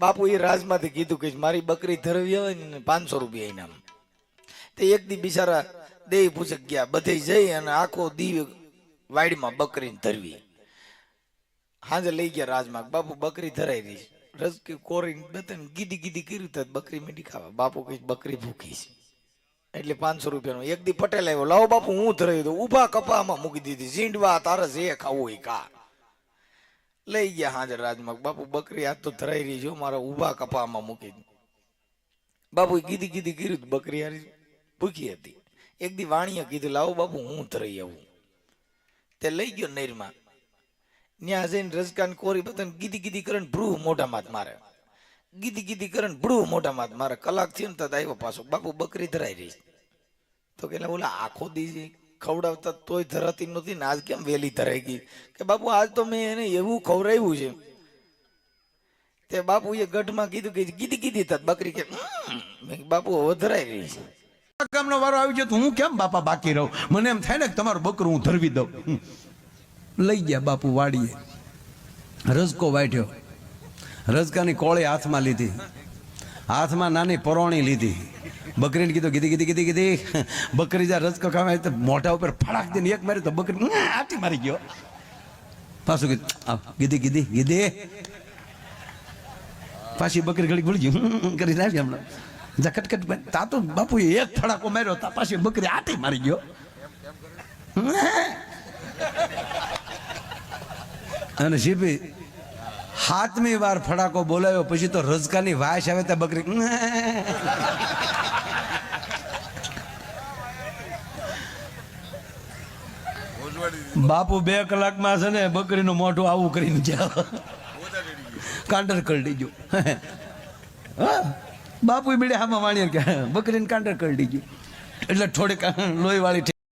બાપુ એ રાજમાંથી કીધું કે મારી બકરી ધરવી હોય ને 500 રૂપિયા ઇનામ. તે એક દી બિચારા દેહ પૂછક ગયા, બધે જઈ અને આખો દી વાડીમાં બકરી ધરવી. હાજે લઈ ગયા રાજમાં, બાપુ બકરી ધરાઈ રહી, રસકી કોરી બતન ગીધી ગીધી કર્યું તો બકરી મીઠી ખાવા. બાપુ કઈ બકરી ભૂખી છે એટલે 500 રૂપિયાનો. એક દી પટેલ આવ્યો, લાવો બાપુ હું ધરાવી દઉં. ઉભા કપામાં મૂકી દીધી, ઝીંડવા તારે જે ખાવું એ ખા. લઈ ગયા હાજર રાજમાં, બાપુ બકરી આજ તો ધરાઈ રહી જો, મારા ઉભા કપામાં મૂકી. બાપુ ગીધી ગીધી કર્યું, બકરી હારી ભૂખી હતી. એક દી વાણીએ કીધું, લાવો બાપુ હું ધરાઈ આવું. તે લઈ ગયો નહેરમાં, ત્યાં જઈને રસકાન કોરી બતાને ગીધી ગીધી કરે, ભ્રૂ મોઢામાં મારે, ગીધી ગીધી કરે, ભ્રૂ મોઢામાં મારે. કલાક થયો ને તો આવ્યો પાછો, બાપુ બકરી ધરાઈ રહી. તો કે ઓલા આખો દી ખવડાવતા તોય ધરાતી નહોતી ને આજ કેમ વહેલી ધરાઈ ગઈ? કે બાપુ આજ તો મેં એને એવું ખવડાવ્યું છે. તે બાપુ એ ગઢમાં કીધું કે ગીધી ગીધી થત બકરી. કે બાપુ હવે ધરાઈ રહી છે. કામનો વારો આવી ગયો તો હું કેમ બાપા બાકી રહું? મને એમ થાય ને કે તમારું બકરું હું ધરવી દઉં. લઈ ગયા બાપુ વાડીએ, રજકો વાઢ્યો, રજકાની કોળી હાથમાં લીધી, હાથમાં નાની પરોણી લીધી. બકરીને કીધું ગીધી ગીધી ગીધી ગીધી. બકરી જ્યાં રજકો ખાવા તો મોઢા ઉપર ફડાક દઈને એક મારી તો બકરી આટી મારી ગયો. પાછું કીધું ગીધી ગીધી ગીધી. પાછી બકરી ઘડી ભૂલી ગયું કરી લાવી હમણાં જકટકટ. તા તો બાપુએ એક ફડાકો માર્યો, તા પાછી બકરી આટી મારી ગયો. અને શીપી 7મી વાર ફડાકો બોલાવ્યો પછી તો રજકાની વાસ આવે ત્યાં બકરી. બાપુ 2 કલાકમાં છે ને બકરીનું મોઢું આવું કરીને જાઓ, કાંડર કરડી ગયું. બાપુ બીડે હામાં વાણીએ કે બકરીને કાંડર કરડી ગયું. એટલે થોડીક લોહી વાળી